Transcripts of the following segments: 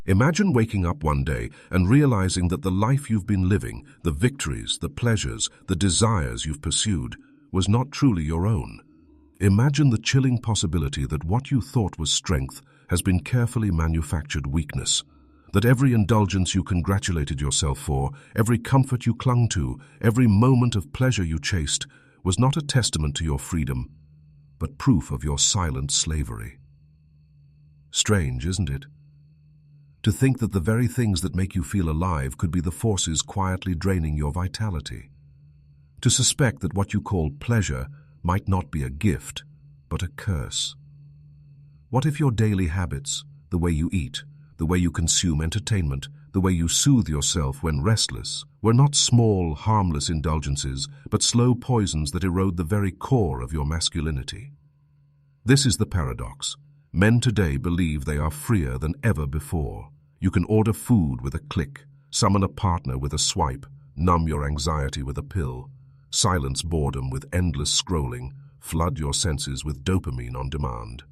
Imagine waking up one day and realizing that the life you've been living, the victories, the pleasures, the desires you've pursued, was not truly your own. Imagine the chilling possibility that what you thought was strength has been carefully manufactured weakness, that every indulgence you congratulated yourself for, every comfort you clung to, every moment of pleasure you chased, was not a testament to your freedom, but proof of your silent slavery. Strange, isn't it? To think that the very things that make you feel alive could be the forces quietly draining your vitality. To suspect that what you call pleasure might not be a gift, but a curse. What if your daily habits, the way you eat, the way you consume entertainment, the way you soothe yourself when restless, were not small, harmless indulgences, but slow poisons that erode the very core of your masculinity? This is the paradox. Men today believe they are freer than ever before. You can order food with a click, summon a partner with a swipe, numb your anxiety with a pill, silence boredom with endless scrolling, flood your senses with dopamine on demand.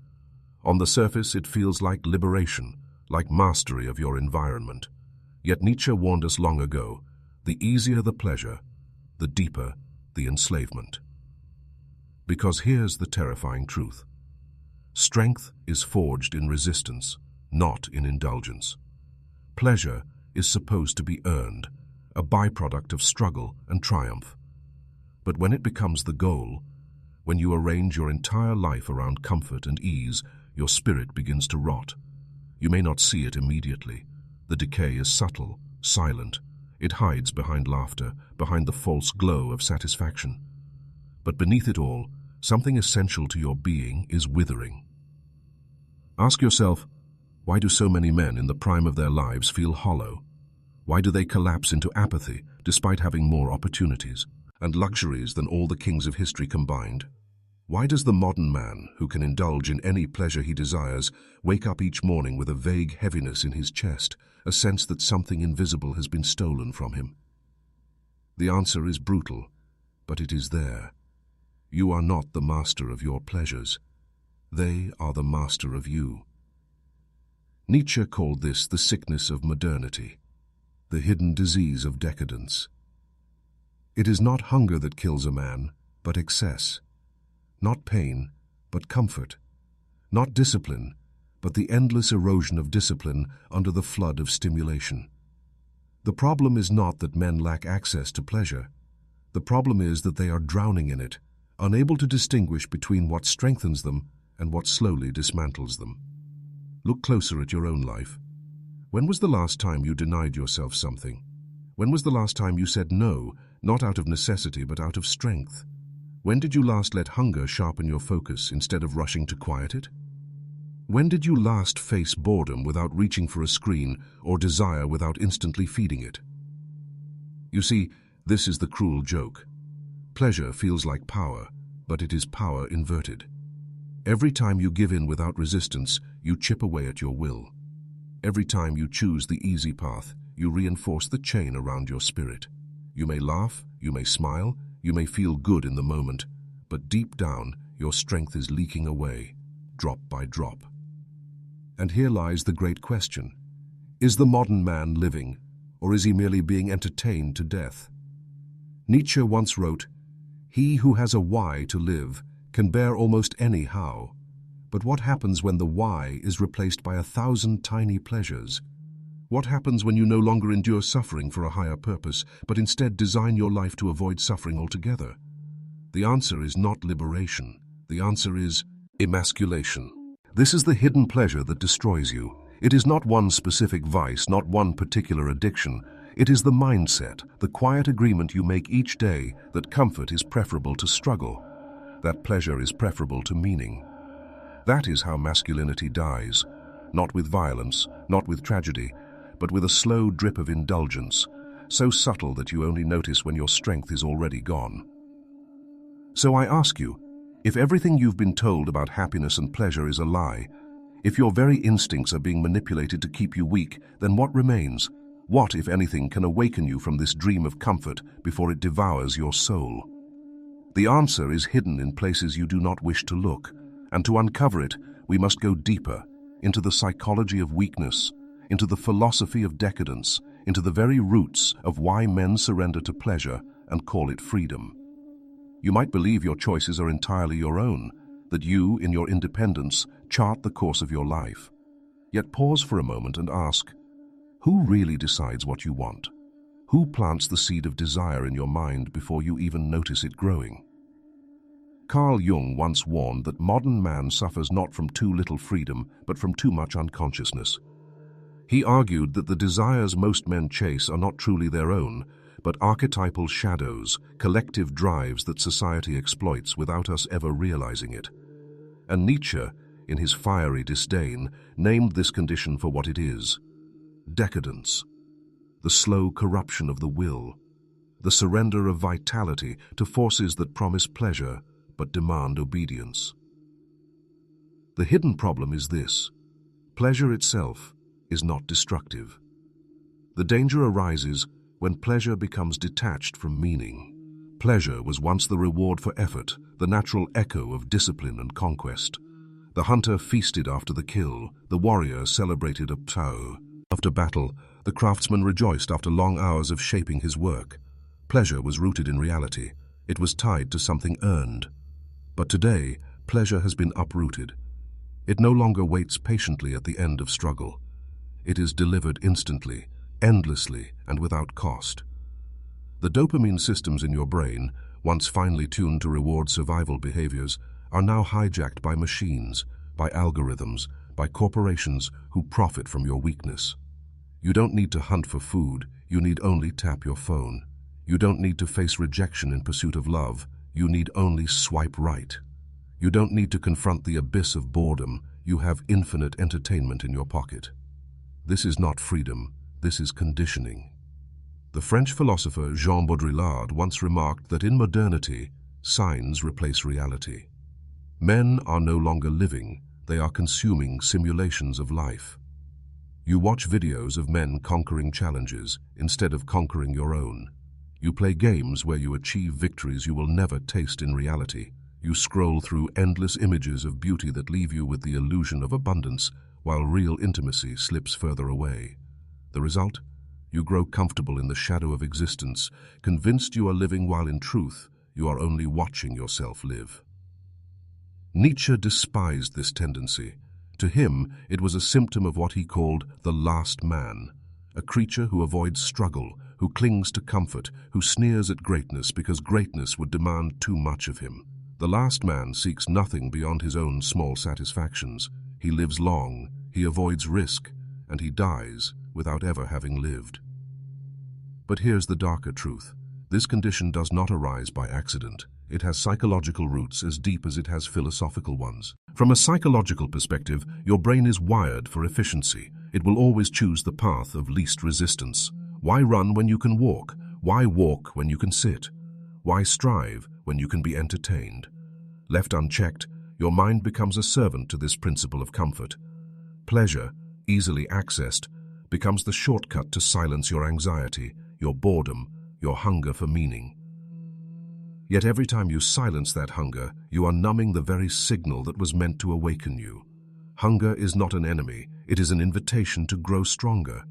On the surface, it feels like liberation, like mastery of your environment. Yet Nietzsche warned us long ago, the easier the pleasure, the deeper the enslavement. Because here's the terrifying truth. Strength is forged in resistance, not in indulgence. Pleasure is supposed to be earned, a byproduct of struggle and triumph. But when it becomes the goal, when you arrange your entire life around comfort and ease, your spirit begins to rot. You may not see it immediately. The decay is subtle, silent. It hides behind laughter, behind the false glow of satisfaction. But beneath it all, something essential to your being is withering. Ask yourself, why do so many men in the prime of their lives feel hollow? Why do they collapse into apathy despite having more opportunities and luxuries than all the kings of history combined? Why does the modern man, who can indulge in any pleasure he desires, wake up each morning with a vague heaviness in his chest, a sense that something invisible has been stolen from him? The answer is brutal, but it is there. You are not the master of your pleasures. They are the master of you. Nietzsche called this the sickness of modernity, the hidden disease of decadence. It is not hunger that kills a man, but excess. Not pain, but comfort. Not discipline, but the endless erosion of discipline under the flood of stimulation. The problem is not that men lack access to pleasure. The problem is that they are drowning in it, unable to distinguish between what strengthens them and what slowly dismantles them. Look closer at your own life. When was the last time you denied yourself something? When was the last time you said no, not out of necessity but out of strength? When did you last let hunger sharpen your focus instead of rushing to quiet it? When did you last face boredom without reaching for a screen or desire without instantly feeding it? You see, this is the cruel joke. Pleasure feels like power, but it is power inverted. Every time you give in without resistance, you chip away at your will. Every time you choose the easy path, you reinforce the chain around your spirit. You may laugh, you may smile, you may feel good in the moment, but deep down, your strength is leaking away, drop by drop. And here lies the great question. Is the modern man living, or is he merely being entertained to death? Nietzsche once wrote, "He who has a why to live can bear almost any how. But what happens when the why is replaced by 1,000 tiny pleasures? What happens when you no longer endure suffering for a higher purpose, but instead design your life to avoid suffering altogether?" The answer is not liberation. The answer is emasculation. This is the hidden pleasure that destroys you. It is not one specific vice, not one particular addiction. It is the mindset, the quiet agreement you make each day that comfort is preferable to struggle, that pleasure is preferable to meaning. That is how masculinity dies, not with violence, not with tragedy, but with a slow drip of indulgence, so subtle that you only notice when your strength is already gone. So I ask you, if everything you've been told about happiness and pleasure is a lie, if your very instincts are being manipulated to keep you weak, then what remains? What, if anything, can awaken you from this dream of comfort before it devours your soul? The answer is hidden in places you do not wish to look, and to uncover it, we must go deeper, into the psychology of weakness, into the philosophy of decadence, into the very roots of why men surrender to pleasure and call it freedom. You might believe your choices are entirely your own, that you, in your independence, chart the course of your life. Yet pause for a moment and ask, who really decides what you want? Who plants the seed of desire in your mind before you even notice it growing? Carl Jung once warned that modern man suffers not from too little freedom, but from too much unconsciousness. He argued that the desires most men chase are not truly their own, but archetypal shadows, collective drives that society exploits without us ever realizing it. And Nietzsche, in his fiery disdain, named this condition for what it is: decadence, the slow corruption of the will, the surrender of vitality to forces that promise pleasure but demand obedience. The hidden problem is this: pleasure itself is not destructive. The danger arises when pleasure becomes detached from meaning. Pleasure was once the reward for effort, the natural echo of discipline and conquest. The hunter feasted after the kill, the warrior celebrated a ptau. After battle, the craftsman rejoiced after long hours of shaping his work. Pleasure was rooted in reality. It was tied to something earned. But today, pleasure has been uprooted. It no longer waits patiently at the end of struggle. It is delivered instantly, endlessly, and without cost. The dopamine systems in your brain, once finely tuned to reward survival behaviors, are now hijacked by machines, by algorithms, by corporations who profit from your weakness. You don't need to hunt for food, you need only tap your phone. You don't need to face rejection in pursuit of love, you need only swipe right. You don't need to confront the abyss of boredom, you have infinite entertainment in your pocket. This is not freedom, this is conditioning. The French philosopher Jean Baudrillard once remarked that in modernity, signs replace reality. Men are no longer living, they are consuming simulations of life. You watch videos of men conquering challenges instead of conquering your own. You play games where you achieve victories you will never taste in reality. You scroll through endless images of beauty that leave you with the illusion of abundance, while real intimacy slips further away. The result? You grow comfortable in the shadow of existence, convinced you are living while in truth, you are only watching yourself live. Nietzsche despised this tendency. To him, it was a symptom of what he called the last man, a creature who avoids struggle, who clings to comfort, who sneers at greatness because greatness would demand too much of him. The last man seeks nothing beyond his own small satisfactions. He lives long, he avoids risk, and he dies without ever having lived. But here's the darker truth. This condition does not arise by accident. It has psychological roots as deep as it has philosophical ones. From a psychological perspective, your brain is wired for efficiency. It will always choose the path of least resistance. Why run when you can walk? Why walk when you can sit? Why strive when you can be entertained? Left unchecked, your mind becomes a servant to this principle of comfort. Pleasure, easily accessed, becomes the shortcut to silence your anxiety, your boredom, your hunger for meaning. Yet every time you silence that hunger, you are numbing the very signal that was meant to awaken you. Hunger is not an enemy, it is an invitation to grow stronger.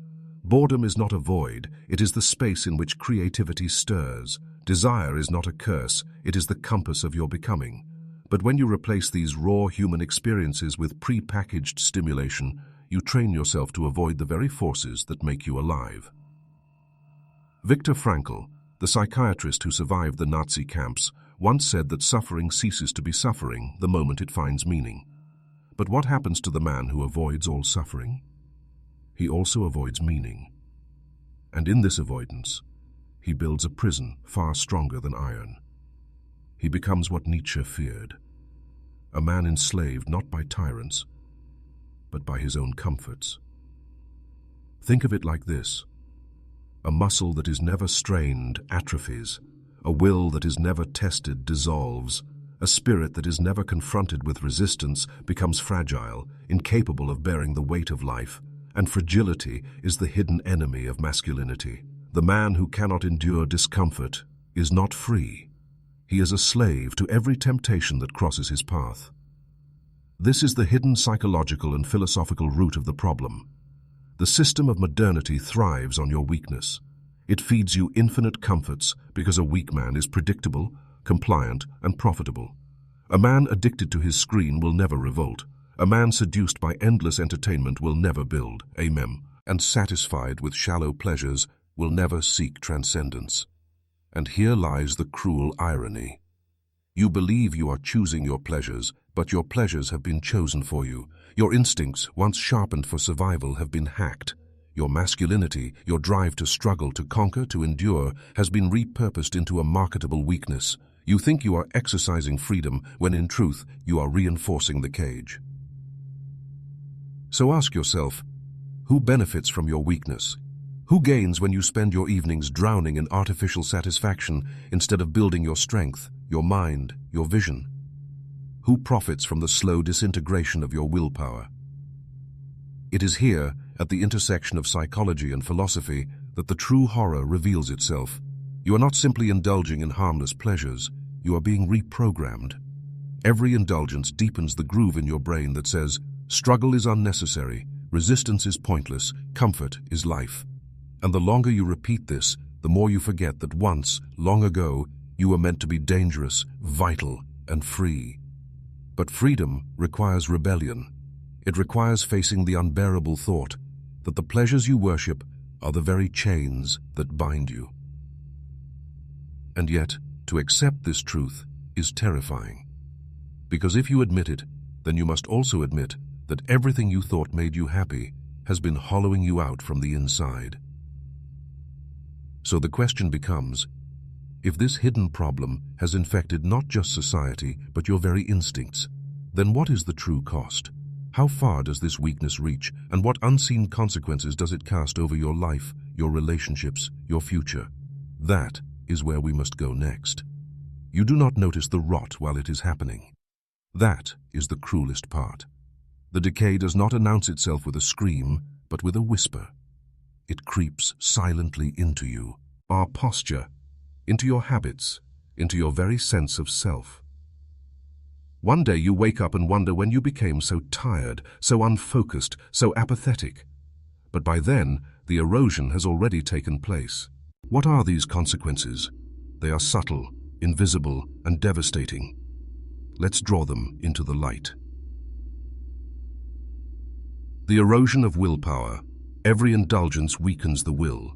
Boredom is not a void, it is the space in which creativity stirs. Desire is not a curse, it is the compass of your becoming. But when you replace these raw human experiences with pre-packaged stimulation, you train yourself to avoid the very forces that make you alive. Viktor Frankl, the psychiatrist who survived the Nazi camps, once said that suffering ceases to be suffering the moment it finds meaning. But what happens to the man who avoids all suffering? He also avoids meaning. And in this avoidance, he builds a prison far stronger than iron. He becomes what Nietzsche feared, a man enslaved not by tyrants, but by his own comforts. Think of it like this. A muscle that is never strained atrophies, a will that is never tested dissolves, a spirit that is never confronted with resistance becomes fragile, incapable of bearing the weight of life, and fragility is the hidden enemy of masculinity. The man who cannot endure discomfort is not free. He is a slave to every temptation that crosses his path. This is the hidden psychological and philosophical root of the problem. The system of modernity thrives on your weakness. It feeds you infinite comforts because a weak man is predictable, compliant, and profitable. A man addicted to his screen will never revolt. A man seduced by endless entertainment will never build, amen, and satisfied with shallow pleasures will never seek transcendence. And here lies the cruel irony. You believe you are choosing your pleasures, but your pleasures have been chosen for you. Your instincts, once sharpened for survival, have been hacked. Your masculinity, your drive to struggle, to conquer, to endure, has been repurposed into a marketable weakness. You think you are exercising freedom when in truth you are reinforcing the cage. So ask yourself, who benefits from your weakness? Who gains when you spend your evenings drowning in artificial satisfaction instead of building your strength, your mind, your vision? Who profits from the slow disintegration of your willpower? It is here, at the intersection of psychology and philosophy, that the true horror reveals itself. You are not simply indulging in harmless pleasures, you are being reprogrammed. Every indulgence deepens the groove in your brain that says, struggle is unnecessary, resistance is pointless, comfort is life. And the longer you repeat this, the more you forget that once, long ago, you were meant to be dangerous, vital, and free. But freedom requires rebellion. It requires facing the unbearable thought that the pleasures you worship are the very chains that bind you. And yet, to accept this truth is terrifying. Because if you admit it, then you must also admit that everything you thought made you happy has been hollowing you out from the inside. So the question becomes, if this hidden problem has infected not just society but your very instincts, then what is the true cost? How far does this weakness reach, and what unseen consequences does it cast over your life, your relationships, your future? That is where we must go next. You do not notice the rot while it is happening. That is the cruelest part. The decay does not announce itself with a scream, but with a whisper. It creeps silently into you, our posture, into your habits, into your very sense of self. One day you wake up and wonder when you became so tired, so unfocused, so apathetic. But by then, the erosion has already taken place. What are these consequences? They are subtle, invisible, and devastating. Let's draw them into the light. The erosion of willpower. Every indulgence weakens the will.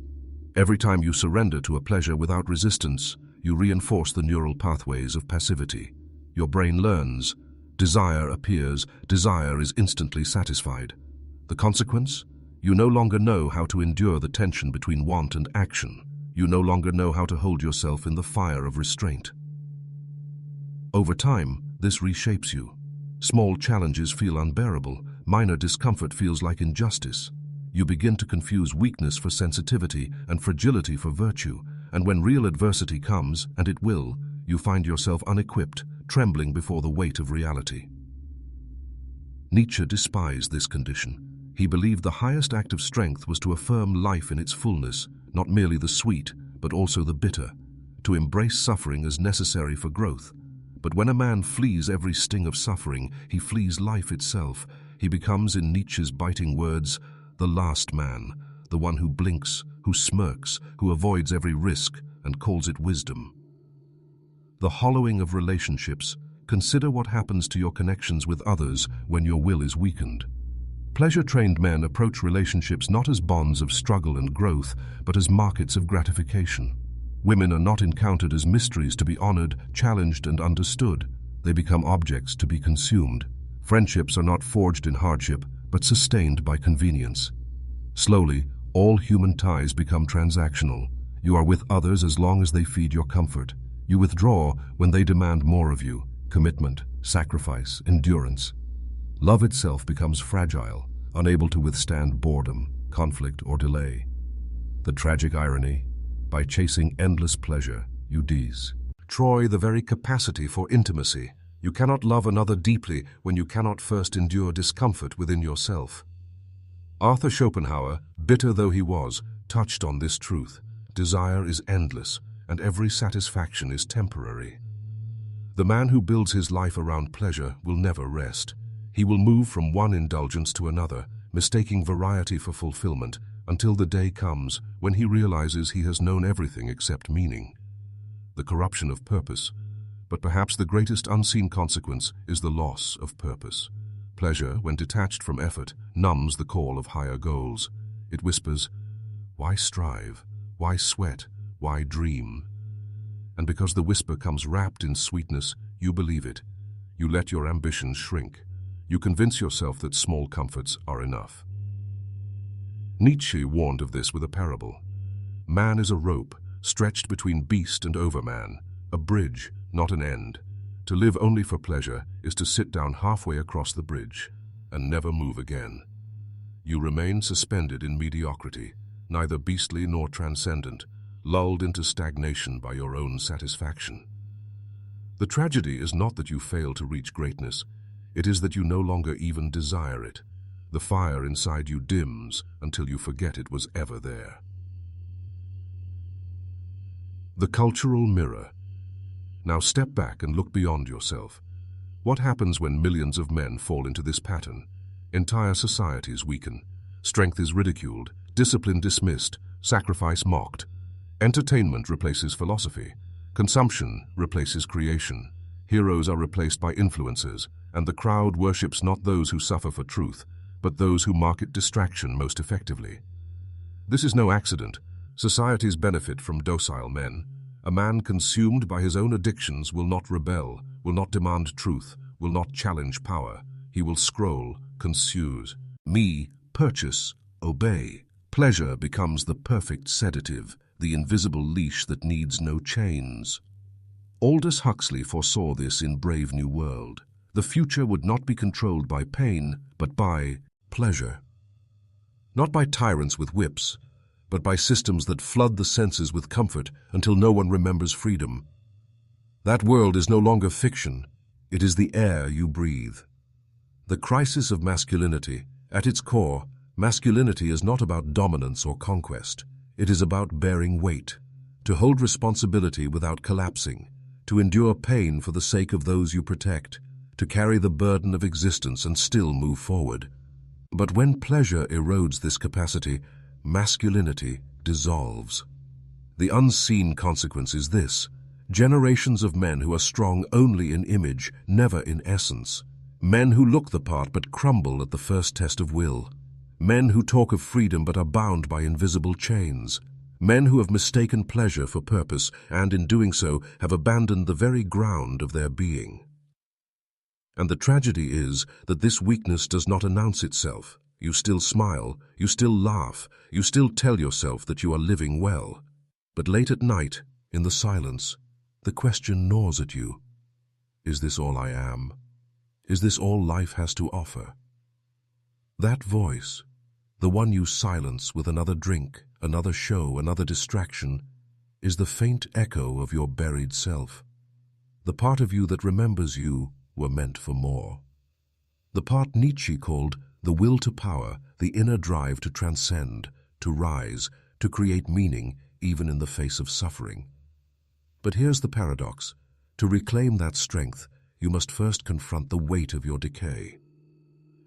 Every time you surrender to a pleasure without resistance, you reinforce the neural pathways of passivity. Your brain learns. Desire appears. Desire is instantly satisfied. The consequence? You no longer know how to endure the tension between want and action. You no longer know how to hold yourself in the fire of restraint. Over time, this reshapes you. Small challenges feel unbearable. Minor discomfort feels like injustice. You begin to confuse weakness for sensitivity and fragility for virtue, and when real adversity comes, and it will, you find yourself unequipped, trembling before the weight of reality. Nietzsche despised this condition. He believed the highest act of strength was to affirm life in its fullness, not merely the sweet, but also the bitter, to embrace suffering as necessary for growth. But when a man flees every sting of suffering, he flees life itself. He becomes, in Nietzsche's biting words, the last man, the one who blinks, who smirks, who avoids every risk and calls it wisdom. The hollowing of relationships. Consider what happens to your connections with others when your will is weakened. Pleasure-trained men approach relationships not as bonds of struggle and growth, but as markets of gratification. Women are not encountered as mysteries to be honored, challenged, and understood. They become objects to be consumed. Friendships are not forged in hardship, but sustained by convenience. Slowly, all human ties become transactional. You are with others as long as they feed your comfort. You withdraw when they demand more of you: commitment, sacrifice, endurance. Love itself becomes fragile, unable to withstand boredom, conflict, or delay. The tragic irony: by chasing endless pleasure, you destroy the very capacity for intimacy. You cannot love another deeply when you cannot first endure discomfort within yourself. Arthur Schopenhauer, bitter though he was, touched on this truth. Desire is endless, and every satisfaction is temporary. The man who builds his life around pleasure will never rest. He will move from one indulgence to another, mistaking variety for fulfillment, until the day comes when he realizes he has known everything except meaning. The corruption of purpose. But perhaps the greatest unseen consequence is the loss of purpose. Pleasure, when detached from effort, numbs the call of higher goals. It whispers, "Why strive? Why sweat? Why dream?" And because the whisper comes wrapped in sweetness, you believe it. You let your ambitions shrink. You convince yourself that small comforts are enough. Nietzsche warned of this with a parable. Man is a rope, stretched between beast and overman, a bridge, not an end. To live only for pleasure is to sit down halfway across the bridge and never move again. You remain suspended in mediocrity, neither beastly nor transcendent, lulled into stagnation by your own satisfaction. The tragedy is not that you fail to reach greatness, it is that you no longer even desire it. The fire inside you dims until you forget it was ever there. The cultural mirror. Now step back and look beyond yourself. What happens when millions of men fall into this pattern? Entire societies weaken. Strength is ridiculed, discipline dismissed, sacrifice mocked. Entertainment replaces philosophy. Consumption replaces creation. Heroes are replaced by influencers, and the crowd worships not those who suffer for truth, but those who market distraction most effectively. This is no accident. Societies benefit from docile men. A man consumed by his own addictions will not rebel, will not demand truth, will not challenge power. He will scroll, consume. Me, purchase, obey. Pleasure becomes the perfect sedative, the invisible leash that needs no chains. Aldous Huxley foresaw this in Brave New World. The future would not be controlled by pain, but by pleasure. Not by tyrants with whips, but by systems that flood the senses with comfort until no one remembers freedom. That world is no longer fiction. It is the air you breathe. The crisis of masculinity. At its core, masculinity is not about dominance or conquest. It is about bearing weight, to hold responsibility without collapsing, to endure pain for the sake of those you protect, to carry the burden of existence and still move forward. But when pleasure erodes this capacity, masculinity dissolves. The unseen consequence is this: generations of men who are strong only in image, never in essence. Men who look the part but crumble at the first test of will. Men who talk of freedom but are bound by invisible chains. Men who have mistaken pleasure for purpose and in doing so have abandoned the very ground of their being. And the tragedy is that this weakness does not announce itself. You still smile, you still laugh, you still tell yourself that you are living well. But late at night, in the silence, the question gnaws at you. Is this all I am? Is this all life has to offer? That voice, the one you silence with another drink, another show, another distraction, is the faint echo of your buried self. The part of you that remembers you were meant for more. The part Nietzsche called the will to power, the inner drive to transcend, to rise, to create meaning even in the face of suffering. But here's the paradox. To reclaim that strength, you must first confront the weight of your decay.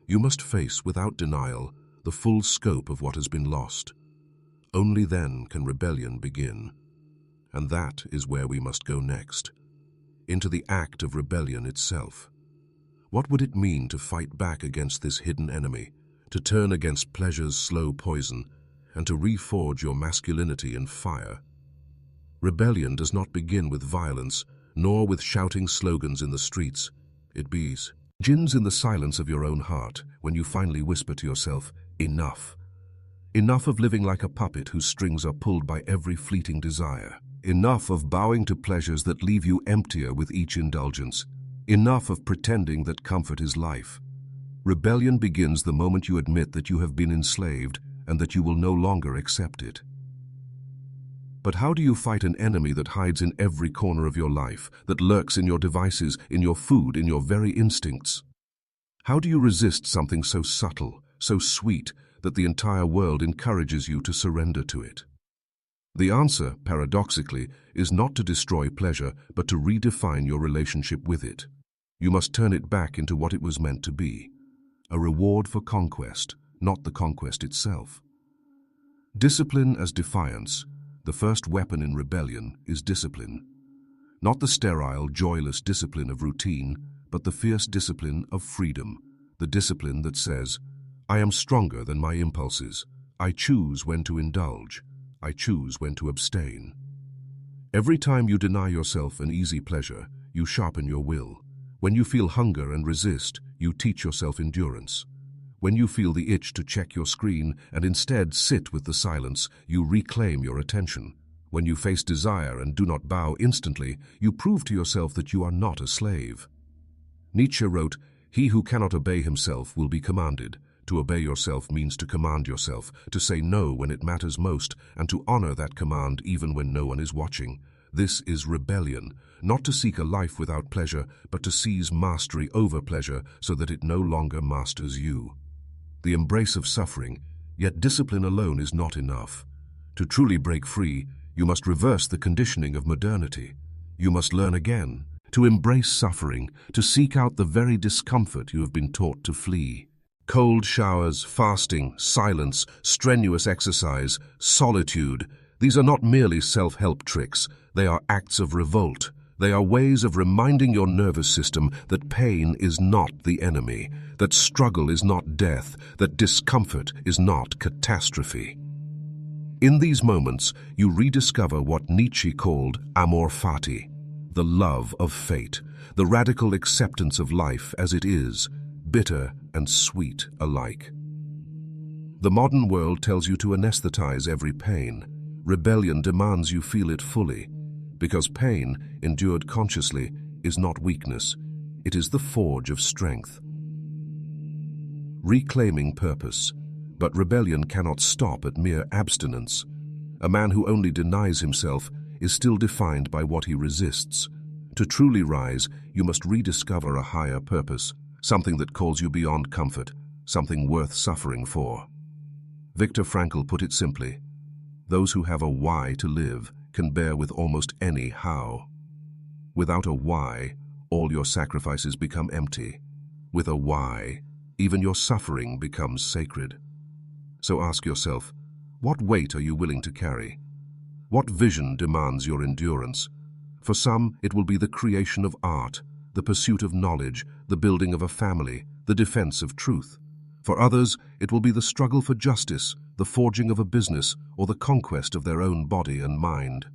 You must face, without denial, the full scope of what has been lost. Only then can rebellion begin. And that is where we must go next. Into the act of rebellion itself. What would it mean to fight back against this hidden enemy, to turn against pleasure's slow poison, and to reforge your masculinity in fire? Rebellion does not begin with violence, nor with shouting slogans in the streets. It begins in the silence of your own heart, when you finally whisper to yourself, enough. Enough of living like a puppet whose strings are pulled by every fleeting desire. Enough of bowing to pleasures that leave you emptier with each indulgence. Enough of pretending that comfort is life. Rebellion begins the moment you admit that you have been enslaved and that you will no longer accept it. But how do you fight an enemy that hides in every corner of your life, that lurks in your devices, in your food, in your very instincts? How do you resist something so subtle, so sweet, that the entire world encourages you to surrender to it? The answer, paradoxically, is not to destroy pleasure, but to redefine your relationship with it. You must turn it back into what it was meant to be: a reward for conquest, not the conquest itself. Discipline as defiance. The first weapon in rebellion is discipline. Not the sterile, joyless discipline of routine, but the fierce discipline of freedom. The discipline that says, I am stronger than my impulses. I choose when to indulge. I choose when to abstain. Every time you deny yourself an easy pleasure, you sharpen your will. When you feel hunger and resist, you teach yourself endurance. When you feel the itch to check your screen and instead sit with the silence, you reclaim your attention. When you face desire and do not bow instantly, you prove to yourself that you are not a slave. Nietzsche wrote, "He who cannot obey himself will be commanded." To obey yourself means to command yourself, to say no when it matters most, and to honor that command even when no one is watching. This is rebellion, not to seek a life without pleasure, but to seize mastery over pleasure so that it no longer masters you. The embrace of suffering, yet discipline alone is not enough. To truly break free, you must reverse the conditioning of modernity. You must learn again, to embrace suffering, to seek out the very discomfort you have been taught to flee. Cold showers, fasting, silence, strenuous exercise, solitude, these are not merely self-help tricks, they are acts of revolt. They are ways of reminding your nervous system that pain is not the enemy, that struggle is not death, that discomfort is not catastrophe. In these moments, you rediscover what Nietzsche called amor fati, the love of fate, the radical acceptance of life as it is, bitter and sweet alike. The modern world tells you to anesthetize every pain. Rebellion demands you feel it fully, because pain, endured consciously, is not weakness. It is the forge of strength. Reclaiming purpose. But rebellion cannot stop at mere abstinence. A man who only denies himself is still defined by what he resists. To truly rise, you must rediscover a higher purpose, something that calls you beyond comfort, something worth suffering for. Viktor Frankl put it simply, those who have a why to live can bear with almost any how. Without a why, all your sacrifices become empty. With a why, even your suffering becomes sacred. So ask yourself, what weight are you willing to carry? What vision demands your endurance? For some, it will be the creation of art, the pursuit of knowledge, the building of a family, the defense of truth. For others, it will be the struggle for justice, the forging of a business, or the conquest of their own body and mind.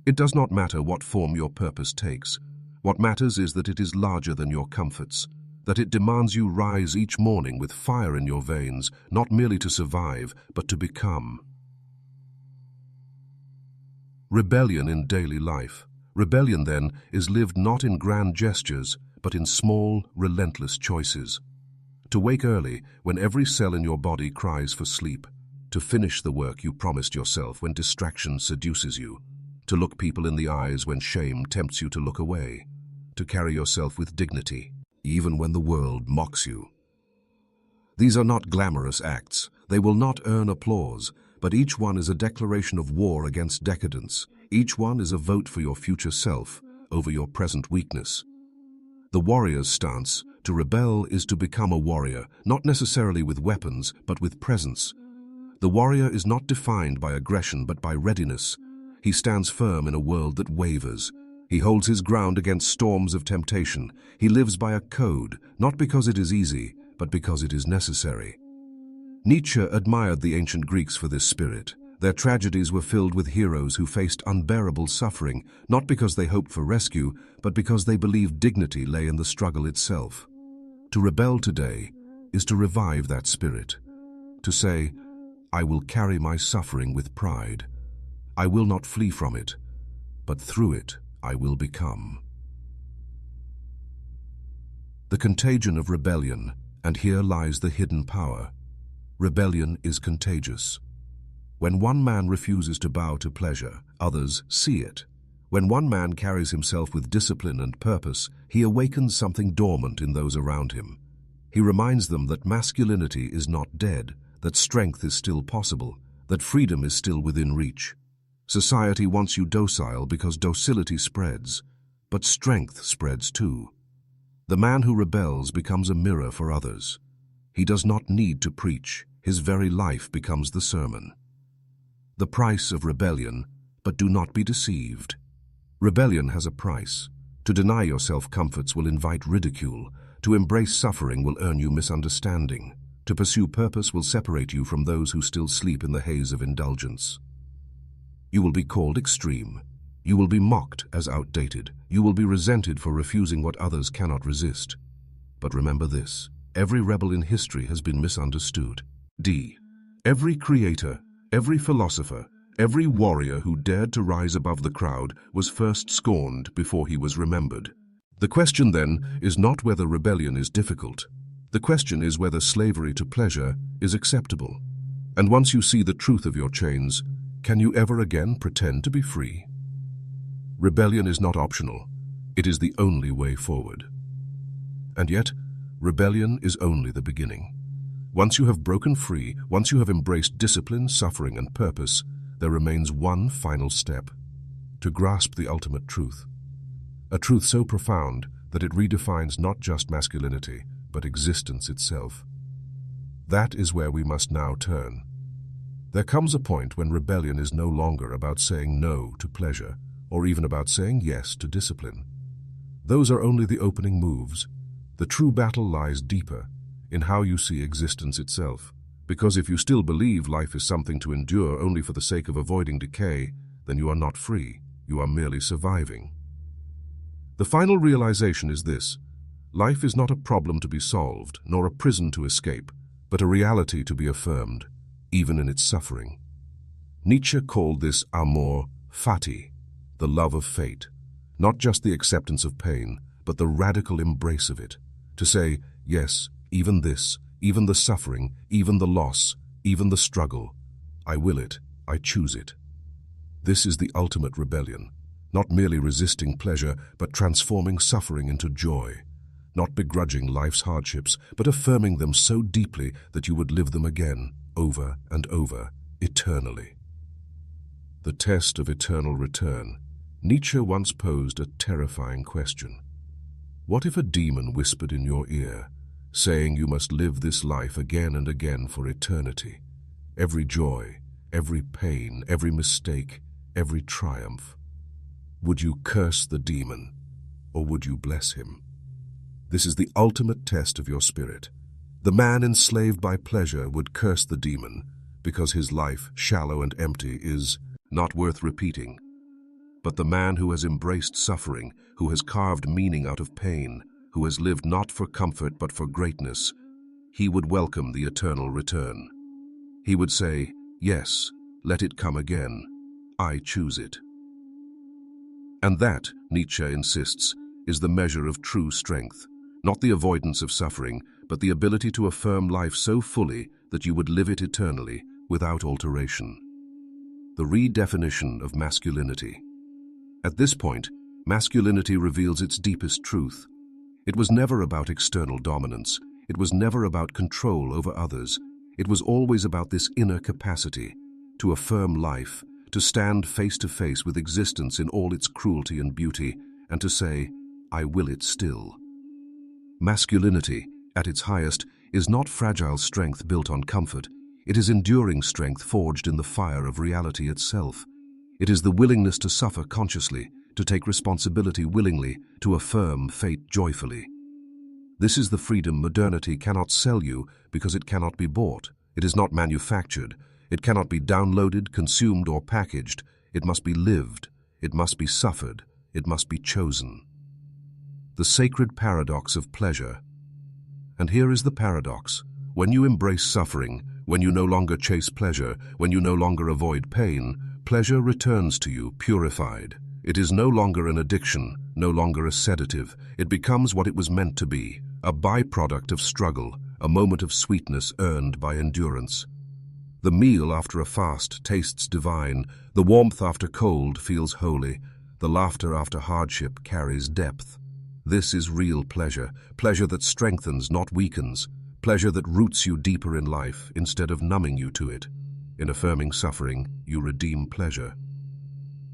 It does not matter what form your purpose takes. What matters is that it is larger than your comforts, that it demands you rise each morning with fire in your veins, not merely to survive, but to become. Rebellion in daily life. Rebellion, then, is lived not in grand gestures, but in small, relentless choices. To wake early when every cell in your body cries for sleep. To finish the work you promised yourself when distraction seduces you. To look people in the eyes when shame tempts you to look away. To carry yourself with dignity, even when the world mocks you. These are not glamorous acts. They will not earn applause, but each one is a declaration of war against decadence. Each one is a vote for your future self over your present weakness. The warrior's stance, to rebel, is to become a warrior, not necessarily with weapons, but with presence. The warrior is not defined by aggression, but by readiness. He stands firm in a world that wavers. He holds his ground against storms of temptation. He lives by a code, not because it is easy, but because it is necessary. Nietzsche admired the ancient Greeks for this spirit. Their tragedies were filled with heroes who faced unbearable suffering, not because they hoped for rescue, but because they believed dignity lay in the struggle itself. To rebel today is to revive that spirit. To say, I will carry my suffering with pride. I will not flee from it, but through it I will become. The contagion of rebellion, and here lies the hidden power. Rebellion is contagious. When one man refuses to bow to pleasure, others see it. When one man carries himself with discipline and purpose, he awakens something dormant in those around him. He reminds them that masculinity is not dead, that strength is still possible, that freedom is still within reach. Society wants you docile because docility spreads, but strength spreads too. The man who rebels becomes a mirror for others. He does not need to preach. His very life becomes the sermon. The price of rebellion, but do not be deceived. Rebellion has a price. To deny yourself comforts will invite ridicule. To embrace suffering will earn you misunderstanding. To pursue purpose will separate you from those who still sleep in the haze of indulgence. You will be called extreme. You will be mocked as outdated. You will be resented for refusing what others cannot resist. But remember this, every rebel in history has been misunderstood. Every creator, every philosopher, every warrior who dared to rise above the crowd was first scorned before he was remembered. The question then is not whether rebellion is difficult. The question is whether slavery to pleasure is acceptable. And once you see the truth of your chains, can you ever again pretend to be free? Rebellion is not optional. It is the only way forward. And yet, rebellion is only the beginning. Once you have broken free, once you have embraced discipline, suffering, and purpose, there remains one final step: to grasp the ultimate truth. A truth so profound that it redefines not just masculinity, but existence itself. That is where we must now turn. There comes a point when rebellion is no longer about saying no to pleasure, or even about saying yes to discipline. Those are only the opening moves. The true battle lies deeper, in how you see existence itself. Because if you still believe life is something to endure only for the sake of avoiding decay, then you are not free, you are merely surviving. The final realization is this: life is not a problem to be solved, nor a prison to escape, but a reality to be affirmed, even in its suffering. Nietzsche called this amor fati, the love of fate, not just the acceptance of pain, but the radical embrace of it. To say, yes, even this, even the suffering, even the loss, even the struggle, I will it, I choose it. This is the ultimate rebellion, not merely resisting pleasure, but transforming suffering into joy, not begrudging life's hardships, but affirming them so deeply that you would live them again, over and over, eternally. The test of eternal return. Nietzsche once posed a terrifying question. What if a demon whispered in your ear, saying you must live this life again and again for eternity? Every joy, every pain, every mistake, every triumph. Would you curse the demon, or would you bless him? This is the ultimate test of your spirit. The man enslaved by pleasure would curse the demon, because his life, shallow and empty, is not worth repeating. But the man who has embraced suffering, who has carved meaning out of pain, who has lived not for comfort but for greatness, he would welcome the eternal return. He would say, yes, let it come again. I choose it. And that, Nietzsche insists, is the measure of true strength, not the avoidance of suffering, but the ability to affirm life so fully that you would live it eternally, without alteration. The redefinition of masculinity. At this point, masculinity reveals its deepest truth. It was never about external dominance. It was never about control over others. It was always about this inner capacity to affirm life, to stand face to face with existence in all its cruelty and beauty, and to say, I will it still. Masculinity, at its highest, is not fragile strength built on comfort. It is enduring strength forged in the fire of reality itself. It is the willingness to suffer consciously, to take responsibility willingly, to affirm fate joyfully. This is the freedom modernity cannot sell you because it cannot be bought. It is not manufactured. It cannot be downloaded, consumed, or packaged. It must be lived. It must be suffered. It must be chosen. The sacred paradox of pleasure. And here is the paradox. When you embrace suffering, when you no longer chase pleasure, when you no longer avoid pain, pleasure returns to you purified. It is no longer an addiction, no longer a sedative. It becomes what it was meant to be, a byproduct of struggle, a moment of sweetness earned by endurance. The meal after a fast tastes divine, the warmth after cold feels holy, the laughter after hardship carries depth. This is real pleasure, pleasure that strengthens, not weakens, pleasure that roots you deeper in life instead of numbing you to it. In affirming suffering, you redeem pleasure.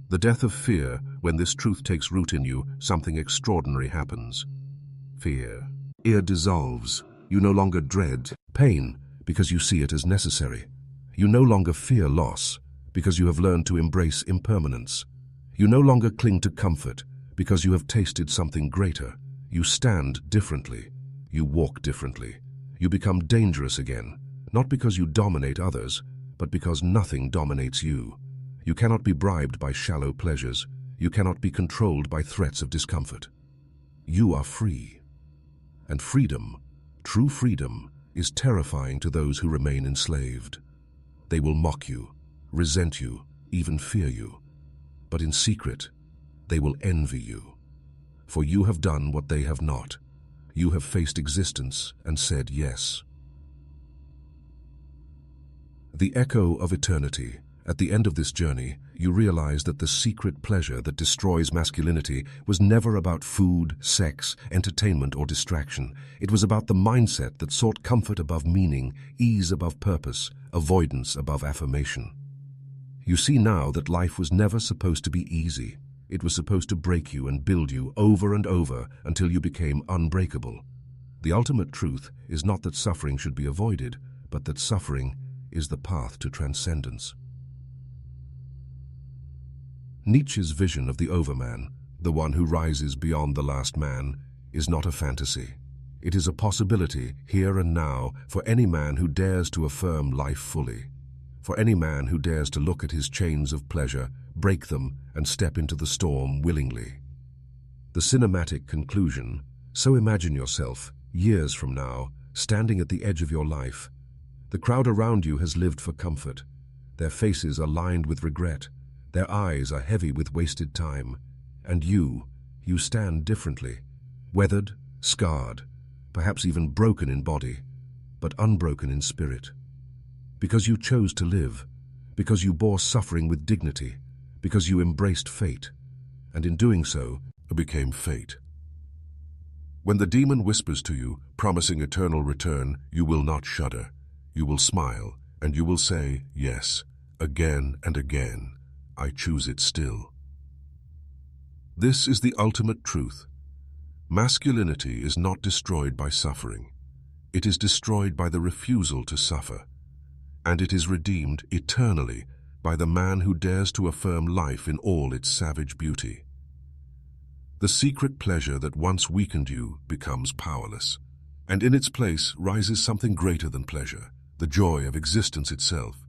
The death of fear, when this truth takes root in you, something extraordinary happens. Fear dissolves. You no longer dread pain because you see it as necessary. You no longer fear loss because you have learned to embrace impermanence. You no longer cling to comfort because you have tasted something greater. You stand differently. You walk differently. You become dangerous again, not because you dominate others, but because nothing dominates you. You cannot be bribed by shallow pleasures. You cannot be controlled by threats of discomfort. You are free. And freedom, true freedom, is terrifying to those who remain enslaved. They will mock you, resent you, even fear you. But in secret, they will envy you. For you have done what they have not. You have faced existence and said yes. The echo of eternity. At the end of this journey, you realize that the secret pleasure that destroys masculinity was never about food, sex, entertainment, or distraction. It was about the mindset that sought comfort above meaning, ease above purpose, avoidance above affirmation. You see now that life was never supposed to be easy. It was supposed to break you and build you over and over until you became unbreakable. The ultimate truth is not that suffering should be avoided, but that suffering is the path to transcendence. Nietzsche's vision of the overman, the one who rises beyond the last man, is not a fantasy. It is a possibility here and now for any man who dares to affirm life fully, for any man who dares to look at his chains of pleasure, break them, and step into the storm willingly. The cinematic conclusion: so imagine yourself, years from now, standing at the edge of your life. The crowd around you has lived for comfort. Their faces are lined with regret. Their eyes are heavy with wasted time. And you stand differently, weathered, scarred, perhaps even broken in body, but unbroken in spirit. Because you chose to live, because you bore suffering with dignity, because you embraced fate, and in doing so, became fate. When the demon whispers to you, promising eternal return, you will not shudder. You will smile, and you will say, yes, again and again. I choose it still. This is the ultimate truth. Masculinity is not destroyed by suffering. It is destroyed by the refusal to suffer. And it is redeemed eternally by the man who dares to affirm life in all its savage beauty. The secret pleasure that once weakened you becomes powerless, and in its place rises something greater than pleasure, the joy of existence itself.